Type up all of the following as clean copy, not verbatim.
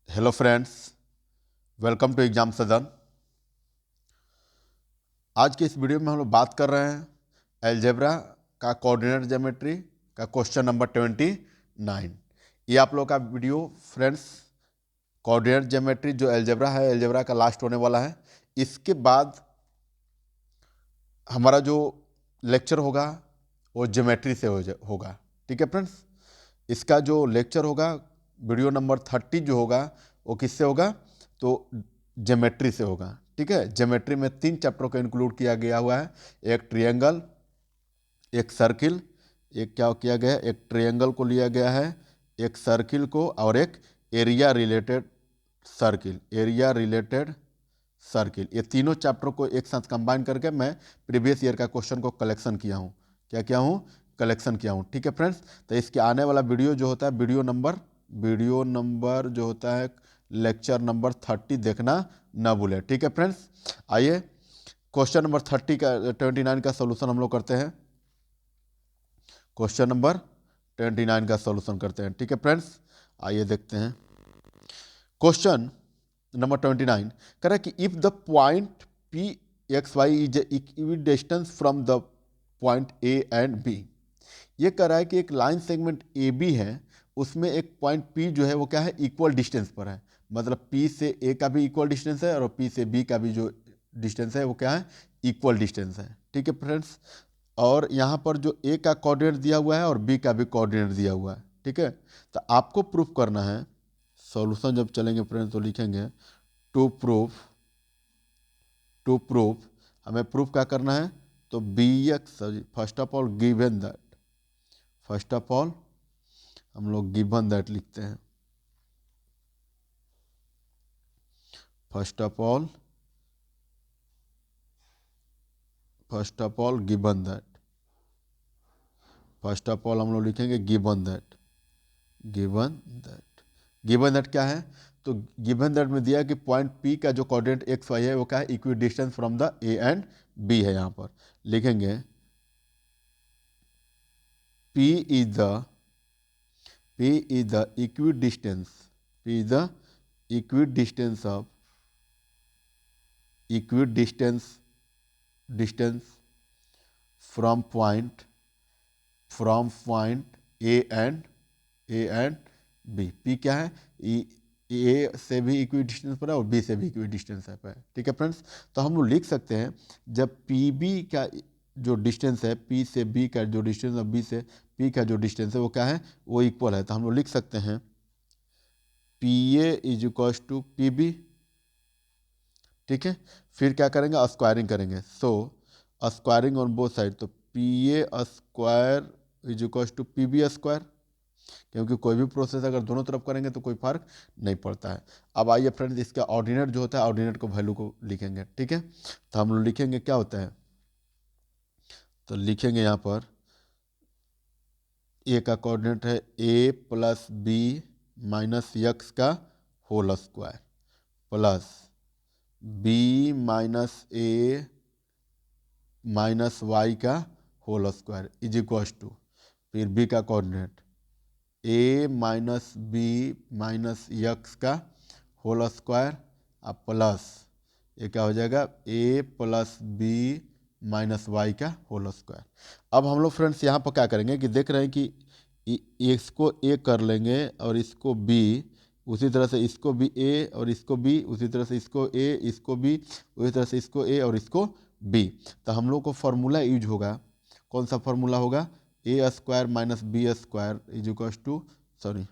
Hello friends, welcome to exam Sadan. आज के इस वीडियो में हम लोग बात कर रहे हैं अलजेब्रा का कोऑर्डिनेट ज्योमेट्री का क्वेश्चन नंबर 29। ये आप लोग का वीडियो फ्रेंड्स, कोऑर्डिनेट ज्योमेट्री जो अलजेब्रा है, अलजेब्रा का लास्ट होने वाला है। इसके बाद हमारा जो लेक्चर होगा वो ज्योमेट्री से होगा। ठीक है फ्रेंड्स, इसका जो लेक्चर होगा वीडियो नंबर 30 जो होगा वो किससे होगा, तो ज्योमेट्री से होगा। ठीक है, ज्योमेट्री में 3 चैप्टरों को इंक्लूड किया गया हुआ है। एक ट्रायंगल, एक सर्किल, एक क्या किया गया है, एक ट्रायंगल को लिया गया है, एक सर्किल को, और एक area related circle, area related circle. ये तीनों चैप्टर को एक साथ कंबाइन करके मैं प्रीवियस ईयर का क्वेश्चन को कलेक्शन किया हूँ। क्या किया हूँ? कलेक्शन किया हूँ। ठीक है फ्रेंड्स, तो इसके आने वाला वीडियो जो होता है, वीडियो नंबर जो होता है लेक्चर नंबर 30 देखना ना भूलें। ठीक है फ्रेंड्स, आइए क्वेश्चन नंबर 30 का 29 का सोल्यूशन हम लोग करते हैं। क्वेश्चन नंबर 29 का सोल्यूशन करते हैं। ठीक है फ्रेंड्स, आइए देखते हैं। क्वेश्चन नंबर 29 कह रहा है कि if the point P X Y is equidistance from the point A and B. ये कह रहा है कि एक लाइन सेगमेंट ए बी है, उसमें एक पॉइंट पी जो है वो क्या है, इक्वल डिस्टेंस पर है। मतलब पी से ए का भी इक्वल डिस्टेंस है और पी से बी का भी जो डिस्टेंस है वो क्या है, इक्वल डिस्टेंस है। ठीक है फ्रेंड्स, और यहाँ पर जो ए का कोऑर्डिनेट दिया हुआ है और बी का भी कोऑर्डिनेट दिया हुआ है। ठीक है, तो आपको प्रूफ करना है। सॉल्यूशन जब चलेंगे फ्रेंड्स तो लिखेंगे टू प्रूफ, हमें प्रूफ क्या करना है, तो B X, first of all given that, first of all हम लोग गिवन दैट लिखते हैं। First of all given that, first of all हम लोग लिखेंगे given that, given that, given that क्या है, तो गिवन दैट में दिया कि पॉइंट पी का जो कोऑर्डिनेट एक्स वाई है वो क्या है, equidistance from the A and B है। यहाँ पर लिखेंगे P is the equidistance, P is the equidistance of equidistance distance from point A and B। P क्या है, ए से भी इक्वी डिस्टेंस पर है और बी से भी इक्वी डिस्टेंस है। ठीक है फ्रेंड्स, तो हम लोग लिख सकते हैं जब पी बी का जो डिस्टेंस है, पी से बी का जो डिस्टेंस है, बी से पी का जो डिस्टेंस है वो क्या है, वो इक्वल है। तो हम लोग लिख सकते हैं P A is equals to P B. ठीक है, फिर क्या करेंगे, स्क्वायरिंग करेंगे। So squaring on both side, तो P A square is equals to P B square, क्योंकि कोई भी प्रोसेस अगर दोनों तरफ करेंगे तो कोई फर्क नहीं पड़ता है। अब आइए फ्रेंड्स, इसका ऑर्डिनेट जो होता है, ऑर्डिनेट को वैल्यू को लिखेंगे। ठीक है, तो हम लोग लिखेंगे क्या होता है, तो लिखेंगे यहाँ पर ए का कोऑर्डिनेट है A plus B minus X का whole square plus B minus A minus Y का whole square is equals to, फिर बी का coordinate A minus B minus X का होल स्क्वायर अब प्लस ये क्या हो जाएगा, A plus B minus Y का होल स्क्वायर। अब हम लोग फ्रेंड्स यहाँ पर क्या करेंगे कि देख रहे हैं कि इसको ए कर लेंगे और इसको बी, उसी तरह से इसको भी ए और इसको बी, उसी तरह से इसको ए, इसको बी, उसी तरह से इसको ए और इसको बी। तो हम लोग को फार्मूला यूज होगा, कौन सा फार्मूला होगा, A square minus B square is equal to, sorry,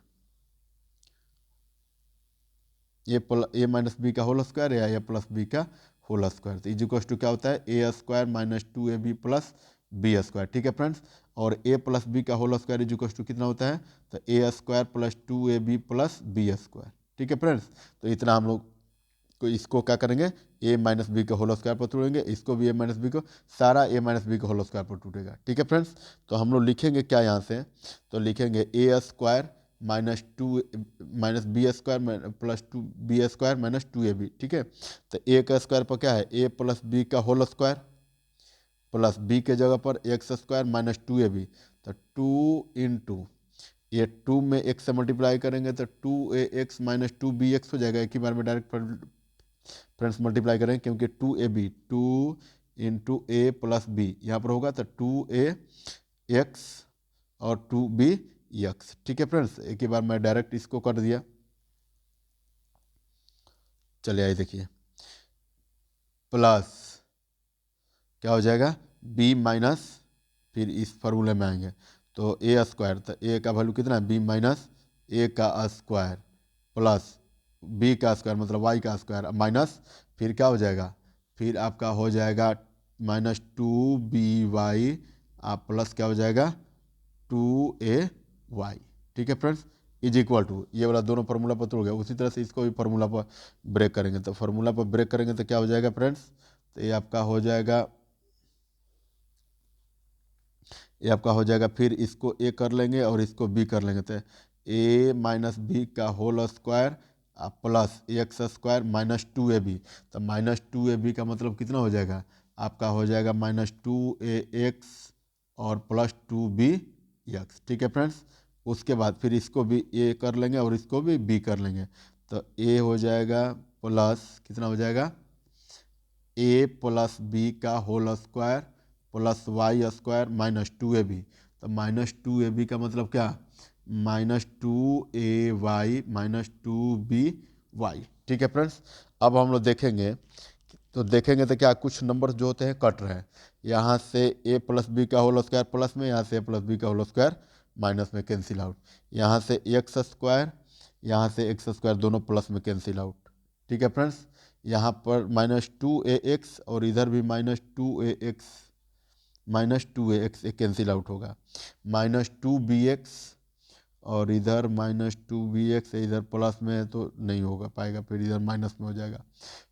A minus B का होल स्क्वायर या ए प्लस बी का होल स्क्वायर। तो इज इक्वल टू क्या होता है, A square minus 2ab plus B square. ठीक है फ्रेंड्स, और ए प्लस बी का whole square is equal to कितना होता है, तो A square plus 2ab plus B square. ठीक है फ्रेंड्स, तो इतना हम लोग को इसको क्या करेंगे, ए माइनस बी के होल स्क्वायर पर टूटेंगे, इसको भी ए माइनस बी को, सारा ए माइनस बी के होल स्क्वायर पर टूटेगा। ठीक है फ्रेंड्स, तो हम लोग लिखेंगे क्या यहाँ से, तो लिखेंगे A square minus two minus B square plus 2b square minus 2ab। ठीक है, तो ए का स्क्वायर पर क्या है, ए प्लस बी का होल स्क्वायर प्लस बी के जगह पर एक्स स्क्वायर माइनस 2ab, तो 2 इंटू ये 2 में x से मल्टीप्लाई करेंगे तो 2ax माइनस 2bx हो जाएगा। एक ही बार में डायरेक्ट फ्रेंड्स मल्टीप्लाई करेंगे, क्योंकि 2ab 2 इंटू ए प्लस बी यहाँ पर होगा, तो 2ax और 2bx। ठीक है फ्रेंड्स, एक ही बार मैं डायरेक्ट इसको कर दिया। चलिए आइए देखिए, प्लस क्या हो जाएगा b माइनस, फिर इस फार्मूले में आएंगे तो ए स्क्वायर, तो ए का वैल्यू कितना है b माइनस ए का स्क्वायर प्लस b का स्क्वायर मतलब y का स्क्वायर माइनस, फिर क्या हो जाएगा, फिर आपका हो जाएगा माइनस 2by आप प्लस क्या हो जाएगा 2ay। ठीक है फ्रेंड्स, इज इक्वल टू, ये वाला दोनों फार्मूला पर तो हो गया। उसी तरह से इसको भी फार्मूला पर ब्रेक करेंगे, तो फार्मूला पर ब्रेक करेंगे तो क्या हो जाएगा फ्रेंड्स, तो ये आपका हो जाएगा, ये आपका हो जाएगा, फिर इसको ए कर लेंगे और इसको बी कर लेंगे, तो ए माइनस बी का whole square plus X square minus 2ab, तो माइनस 2ab का मतलब कितना हो जाएगा, आपका हो जाएगा माइनस 2ax और प्लस 2bx। ठीक है फ्रेंड्स, उसके बाद फिर इसको भी ए कर लेंगे और इसको भी बी कर लेंगे, तो ए हो जाएगा प्लस कितना हो जाएगा ए प्लस बी का whole square plus Y square minus 2ab, तो माइनस 2ab का मतलब क्या, माइनस 2ay माइनस 2by। ठीक है फ्रेंड्स, अब हम लोग देखेंगे, तो देखेंगे तो क्या कुछ नंबर जो होते हैं कट रहे हैं, यहाँ से ए प्लस बी का होल स्क्वायर प्लस में, यहाँ से ए प्लस बी का होल स्क्वायर माइनस में कैंसिल आउट, यहाँ से एक्स स्क्वायर, यहाँ से एक्स स्क्वायर दोनों प्लस में कैंसिल आउट। ठीक है फ्रेंड्स, यहाँ पर माइनस 2ax और इधर भी माइनस 2ax एक कैंसिल आउट होगा, माइनस 2bx और इधर माइनस 2bx इधर प्लस में है तो नहीं होगा पाएगा, फिर इधर माइनस में हो जाएगा।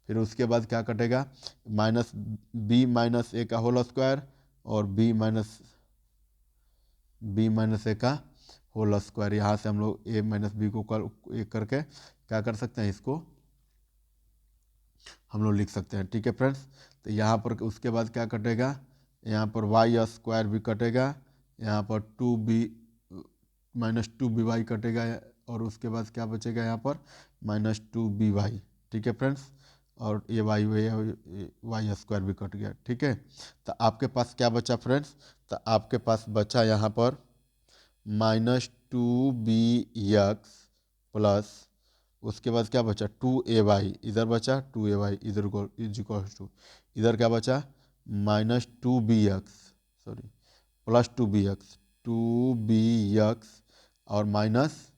फिर उसके बाद क्या कटेगा, माइनस बी माइनस ए का होल स्क्वायर और बी माइनस ए का होल स्क्वायर, यहाँ से हम लोग ए माइनस बी को एक करके क्या कर सकते हैं, इसको हम लोग लिख सकते हैं। ठीक है फ्रेंड्स, तो यहाँ पर उसके बाद क्या कटेगा, यहाँ पर वाई स्क्वायर भी कटेगा, यहाँ पर 2b माइनस 2by कटेगा, और उसके बाद क्या बचेगा यहाँ पर माइनस 2by। ठीक है फ्रेंड्स, और ये वाई स्क्वायर भी कट गया। ठीक है, तो आपके पास क्या बचा फ्रेंड्स, तो आपके पास बचा यहाँ पर माइनस 2bx प्लस उसके बाद क्या बचा 2ay, इधर बचा 2ay, इधर को इज इक्वल टू, इधर क्या बचा minus 2bx, sorry plus 2bx और माइनस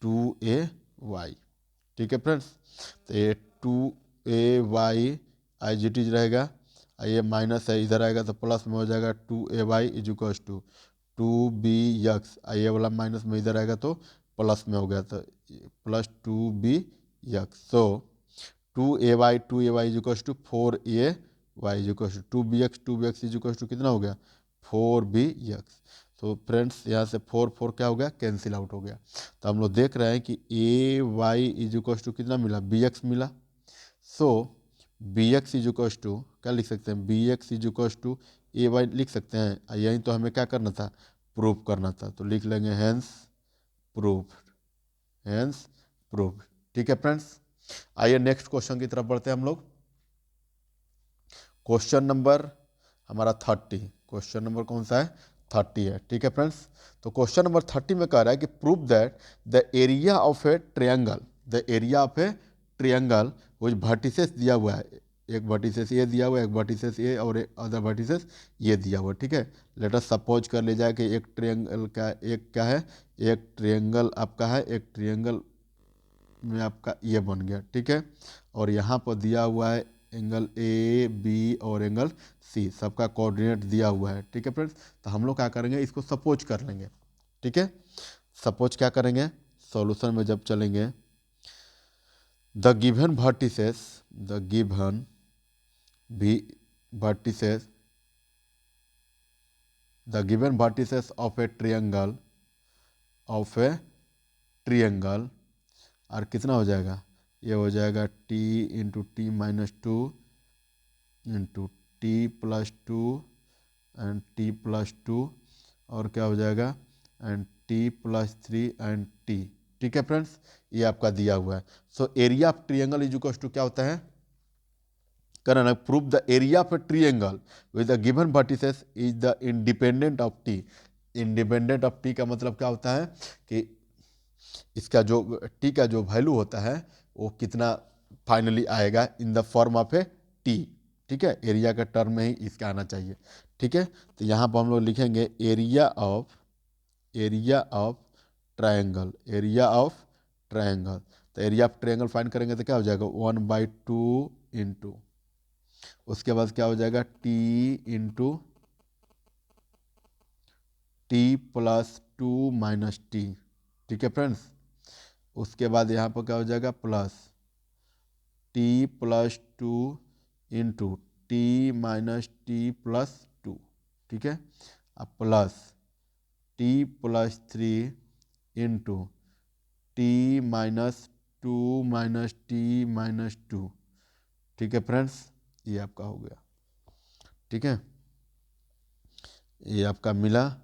2ay। ठीक है फ्रेंड्स, तो ये 2ay आई जी टी रहेगा, ये माइनस है इधर आएगा तो प्लस में हो जाएगा 2ay is equal to 2bx, ये वाला माइनस में इधर आएगा तो प्लस में हो गया, तो plus 2bx, so 2ay is equal to 4ay is equal to 2bx is equal to कितना हो गया 4bx। तो फ्रेंड्स यहाँ से 4 क्या हो गया कैंसिल आउट हो गया, तो हम लोग देख रहे हैं कि A Y is equal to कितना मिला bx मिला, so bx is equal to क्या लिख सकते हैं, bx is equal to A Y लिख सकते हैं, यही तो हमें क्या करना था प्रूफ करना था, तो लिख लेंगे हैंस प्रूफ, हैंस प्रूफ। ठीक है फ्रेंड्स, आइए नेक्स्ट क्वेश्चन की तरफ बढ़ते हैं हम लोग। क्वेश्चन नंबर हमारा 30, क्वेश्चन नंबर कौन सा है 30 है। ठीक है फ्रेंड्स, तो क्वेश्चन नंबर 30 में कह रहा है कि prove that the area of a triangle, the area of a triangle which vertices दिया हुआ है, एक वर्टिसेस ये दिया हुआ है, एक वर्टिसेस ये और एक अदर वर्टिसेस ये दिया हुआ है। ठीक है, लेट अस सपोज कर ले जाए कि एक ट्रायंगल का एक क्या है, एक ट्रायंगल आपका है, एक ट्रायंगल में आपका ये बन गया। ठीक है, और यहाँ पर दिया हुआ है एंगल ए बी और एंगल सी, सबका कोऑर्डिनेट दिया हुआ है। ठीक है फ्रेंड्स, तो हम लोग क्या करेंगे इसको सपोज कर लेंगे। ठीक है, सपोज क्या करेंगे, सॉल्यूशन में जब चलेंगे, the given vertices, the given भी vertices, the given vertices of a triangle, of a triangle, और कितना हो जाएगा, ये हो जाएगा T into T minus 2 into T plus 2 and T plus 2, और क्या हो जाएगा एंड t+3 एंड t। ठीक है फ्रेंड्स, ये आपका दिया हुआ है। So area of triangle is equal to क्या होता है, करना prove the area of a triangle with the given vertices is the independent of T. Independent of T का मतलब क्या होता है कि इसका जो टी का जो वैल्यू होता है वो कितना फाइनली आएगा in the form of A T. ठीक है, एरिया का टर्म में ही इसका आना चाहिए। ठीक है, तो यहाँ पर हम लोग लिखेंगे area of triangle, area of triangle. तो एरिया ऑफ ट्रायंगल फाइंड करेंगे तो क्या हो जाएगा 1/2 इंटू, उसके बाद क्या हो जाएगा टी इंटू t+2 - t। ठीक है फ्रेंड्स, उसके बाद यहाँ पर क्या हो जाएगा प्लस t+2 इंटू t-t+2। ठीक है, अब plus t+3 into t-2 - t-2। ठीक है फ्रेंड्स, ये आपका हो गया। ठीक है, ये आपका मिला।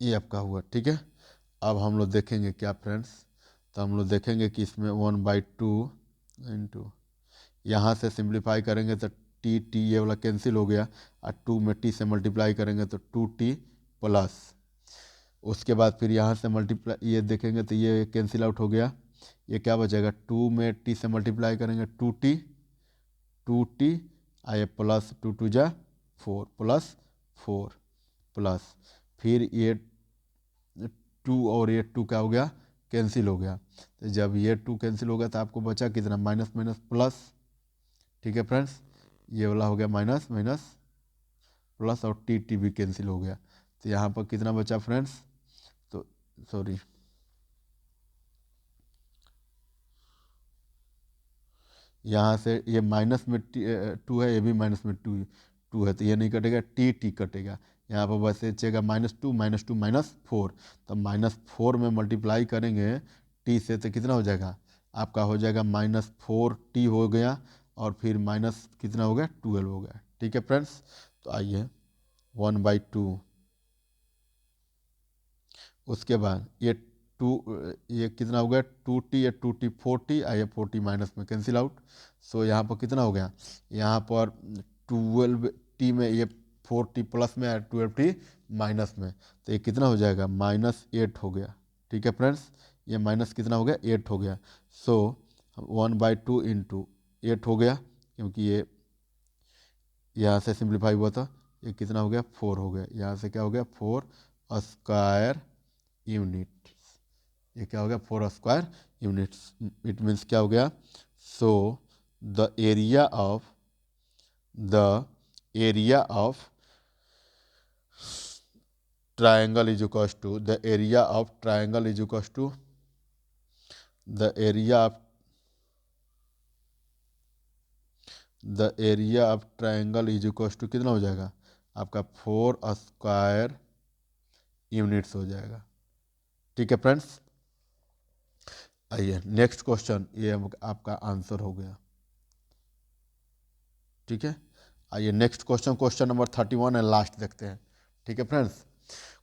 ये आपका हुआ। ठीक है, अब हम लोग देखेंगे क्या फ्रेंड्स, तो हम लोग देखेंगे कि इसमें 1/2 इंटू, यहाँ से सिंप्लीफाई करेंगे तो टी ये वाला कैंसिल हो गया, और 2 में t से मल्टीप्लाई करेंगे तो 2t प्लस, उसके बाद फिर यहाँ से मल्टीप्लाई ये देखेंगे तो ये कैंसिल आउट हो गया, ये क्या बचेगा 2 में t से मल्टीप्लाई करेंगे 2t आए प्लस 2 × 4 प्लस 4 प्लस, फिर ये 2 और ये 2 क्या हो गया कैंसिल हो गया। तो जब ये 2 कैंसिल हो गया तो आपको बचा कितना माइनस माइनस प्लस। ठीक है फ्रेंड्स, ये वाला हो गया माइनस माइनस प्लस, और टी भी कैंसिल हो गया। तो यहाँ पर कितना बचा फ्रेंड्स, तो सॉरी यहाँ से ये माइनस में 2 है, ये भी माइनस में 2 है, तो ये नहीं कटेगा, टी कटेगा। यहाँ पर बस बचेगा -2 -4। तो -4 में मल्टीप्लाई करेंगे टी से तो कितना हो जाएगा आपका, हो जाएगा -4t हो गया, और फिर माइनस कितना हो गया 12 हो गया। ठीक है फ्रेंड्स, तो आइए 1/2, उसके बाद ये कितना हो गया 2t, ये 2t 4t, ये 4t माइनस में कैंसिल आउट। सो यहाँ पर कितना हो गया, यहाँ पर 12t में ये 4t प्लस में, 12t माइनस में, तो ये कितना हो जाएगा -8 हो गया। ठीक है फ्रेंड्स, ये माइनस कितना हो गया 8 हो गया। सो 1/2 इंटू 8 हो गया, क्योंकि ये यहाँ से सिंप्लीफाई हुआ था, ये कितना हो गया 4 हो गया, यहाँ से क्या हो गया 4 स्क्वायर यूनिट, ये क्या हो गया 4 स्क्वायर यूनिट्स। इट मीन्स क्या हो गया, so the area of triangle is equal to the area of triangle is equal to the area of triangle is equal to कितना हो जाएगा आपका 4 स्क्वायर यूनिट्स हो जाएगा। ठीक है फ्रेंड्स, आइए नेक्स्ट क्वेश्चन, ये आपका आंसर हो गया। ठीक है, आइए next question number 31 and last देखते हैं। ठीक है friends,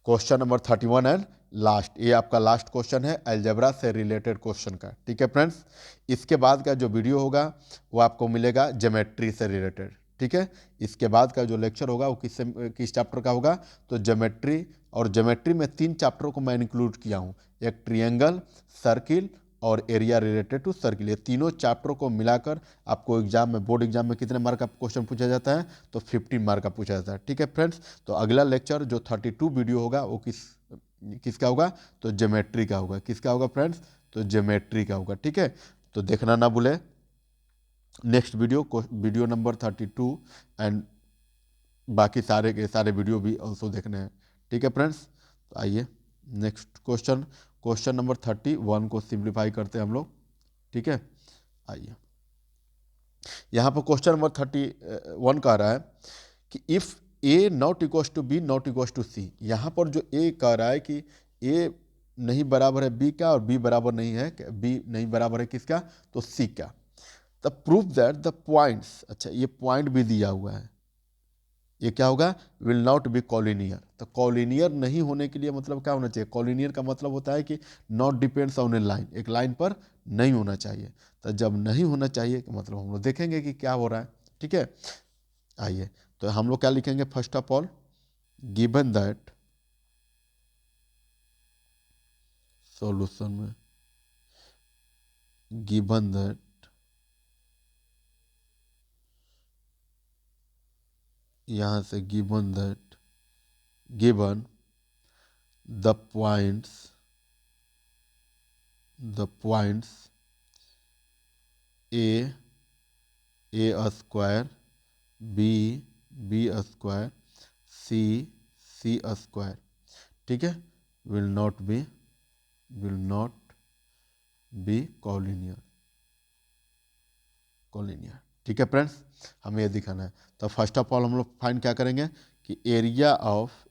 question number 31 and last, ये आपका लास्ट क्वेश्चन है अलजेब्रा से रिलेटेड क्वेश्चन का। ठीक है फ्रेंड्स, इसके बाद का जो वीडियो होगा वो आपको मिलेगा ज्योमेट्री से रिलेटेड। ठीक है, इसके बाद का जो लेक्चर होगा वो किस चैप्टर का होगा, तो ज्योमेट्री, और ज्योमेट्री में 3 चैप्टरों को मैं इंक्लूड किया हूँ, एक ट्रिएंगल, सर्किल और एरिया रिलेटेड टू सर्किल। ये तीनों चैप्टरों को मिलाकर आपको एग्जाम में, बोर्ड एग्जाम में कितने मार्क का क्वेश्चन पूछा जाता है, तो 15 मार्क का पूछा जाता है। ठीक है फ्रेंड्स, तो अगला लेक्चर जो 32 वीडियो होगा वो किसका होगा, तो ज्योमेट्री का होगा। किसका होगा फ्रेंड्स, तो ज्योमेट्री का होगा। ठीक है, तो देखना ना भूले नेक्स्ट वीडियो नंबर 32 एंड बाकी सारे के सारे वीडियो भी ऑल्सो देखने हैं। ठीक है फ्रेंड्स, तो आइए नेक्स्ट क्वेश्चन नंबर 31 को सिंप्लीफाई करते हैं हम लोग। ठीक है, आइए यहाँ पर क्वेश्चन नंबर 31 कह रहा है कि if A not equal to B not equal to C. यहाँ पर जो ए कह रहा है कि ए नहीं बराबर है बी का, और बी बराबर नहीं है, बी नहीं बराबर है किसका, तो सी का। The proof that the points, अच्छा ये पॉइंट भी दिया हुआ है, ये क्या होगा, विल नॉट बी कॉलिनियर। तो कॉलिनियर नहीं होने के लिए मतलब क्या होना चाहिए, कॉलिनियर का मतलब होता है कि not depends on A line, एक लाइन पर नहीं होना चाहिए। तो जब नहीं होना चाहिए मतलब हम लोग देखेंगे कि क्या हो रहा है, ठीक है। आइए तो हम लोग क्या लिखेंगे, first of all given that, solution में गिवन दैट यहाँ से given that, given the points A square, B square, C square, ठीक है, विल नॉट बी कॉलिनियर, ठीक है फ्रेंड्स, हमें ये दिखाना है। तो फर्स्ट ऑफ ऑल हम लोग फाइंड क्या करेंगे कि एरिया ऑफ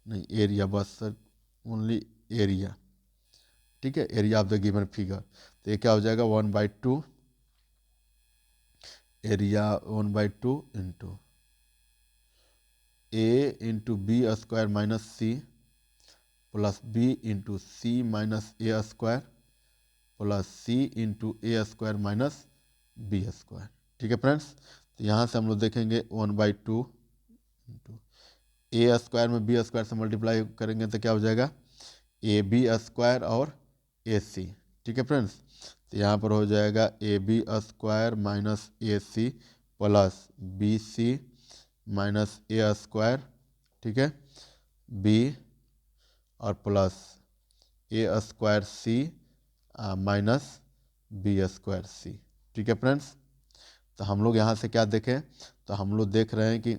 नहीं, एरिया बस सर, ओनली एरिया, ठीक है, area of the given figure. तो ये क्या हो जाएगा 1/2, area 1/2 into A into B square minus C plus B into C minus A square plus C into A square minus B square, ठीक है friends. तो यहाँ से हम लोग देखेंगे 1/2 इंटू ए स्क्वायर में बी स्क्वायर से मल्टीप्लाई करेंगे तो क्या हो जाएगा ए बी स्क्वायर और ए सी, ठीक है फ्रेंड्स। तो यहाँ पर हो जाएगा A B square minus A C plus B C minus A square, ठीक है, बी और plus A square C minus B square C, ठीक है फ्रेंड्स। तो हम लोग यहाँ से क्या देखें, तो हम लोग देख रहे हैं कि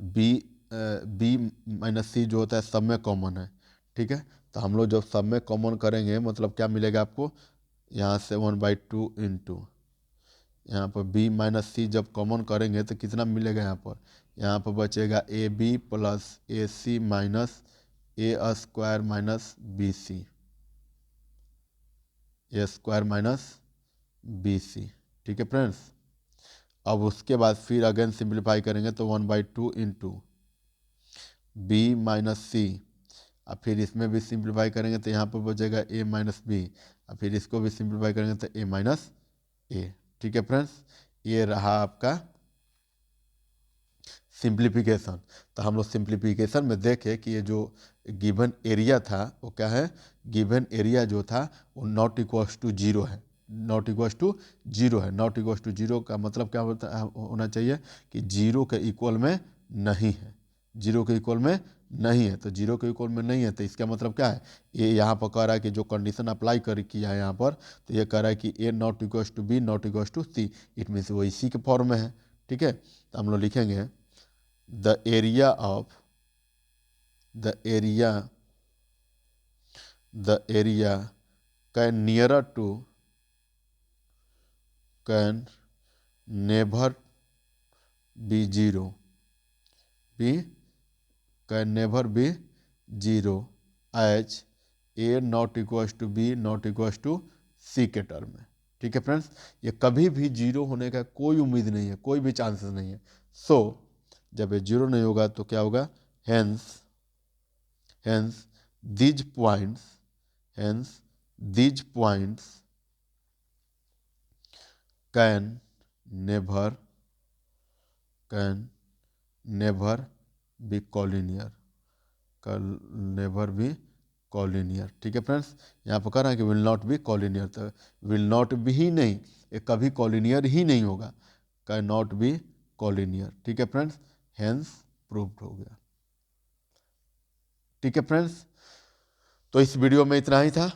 बी माइनस सी जो होता है सब में कॉमन है, ठीक है। तो हम लोग जब सब में कॉमन करेंगे मतलब क्या मिलेगा आपको, यहाँ से 1/2 इंटू यहाँ पर बी माइनस सी जब कॉमन करेंगे तो कितना मिलेगा, यहाँ पर बचेगा A B plus A C minus A square minus B C, A square minus B C, ठीक है फ्रेंड्स। अब उसके बाद फिर अगेन सिंप्लीफाई करेंगे तो 1/2 इंटू बी माइनस सी, और फिर इसमें भी सिंप्लीफाई करेंगे तो यहाँ पर बचेगा ए माइनस बी, और फिर इसको भी सिंप्लीफाई करेंगे तो ए माइनस ए, ठीक है फ्रेंड्स। ये रहा आपका सिंप्लीफिकेशन। तो हम लोग सिंप्लीफिकेशन में देखें कि ये जो गिवन एरिया था वो क्या है, गिवन एरिया जो था वो नॉट इक्वल्स टू जीरो है, नॉट इक्वल्स टू जीरो है। नॉट इक्वल्स टू जीरो का मतलब क्या होना चाहिए कि जीरो के इक्वल में नहीं है, जीरो के इक्वल में नहीं है। तो जीरो के इक्वल में नहीं है तो इसका मतलब क्या है, ये यहाँ पर कह रहा है कि जो कंडीशन अप्लाई किया है यहाँ पर, तो ये कह रहा है कि A not equals to B not equals to C, it means वो इसी के फॉर्म में है, ठीक है। तो हम लोग लिखेंगे the area of the area can nearer to can never be zero, be can never be zero as a not equals to b not equals to c के टर्म में, ठीक है फ्रेंड्स। ये कभी भी जीरो होने का कोई उम्मीद नहीं है, कोई भी चांसेस नहीं है। सो जब ये जीरो नहीं होगा तो क्या होगा, hence these points can never be collinear, ठीक है फ्रेंड्स। यहाँ पर कह रहा है कि विल नॉट बी कॉलिनियर, तो विल नॉट बी ही नहीं, ये कभी कॉलिनियर ही नहीं होगा, कैन नॉट बी कॉलिनियर, ठीक है फ्रेंड्स, हेंस प्रूव्ड हो गया, ठीक है फ्रेंड्स। तो इस वीडियो में इतना ही था।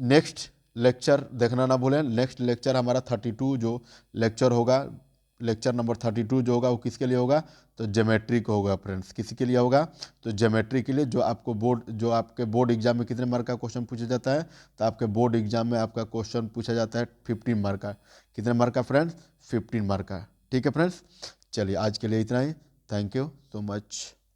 नेक्स्ट लेक्चर देखना ना भूलें, नेक्स्ट लेक्चर हमारा 32 जो लेक्चर होगा, लेक्चर नंबर 32 जो होगा वो किसके लिए होगा, तो ज्योमेट्री को होगा फ्रेंड्स। किसी के लिए होगा, तो ज्योमेट्री के लिए जो आपके बोर्ड एग्जाम में कितने मार्क का क्वेश्चन पूछा जाता है, तो आपके बोर्ड एग्जाम में आपका क्वेश्चन पूछा जाता है 15 मार्क का। कितने मार्क का फ्रेंड्स, 15 मार्क का, ठीक है फ्रेंड्स। चलिए आज के लिए इतना ही, थैंक यू सो मच।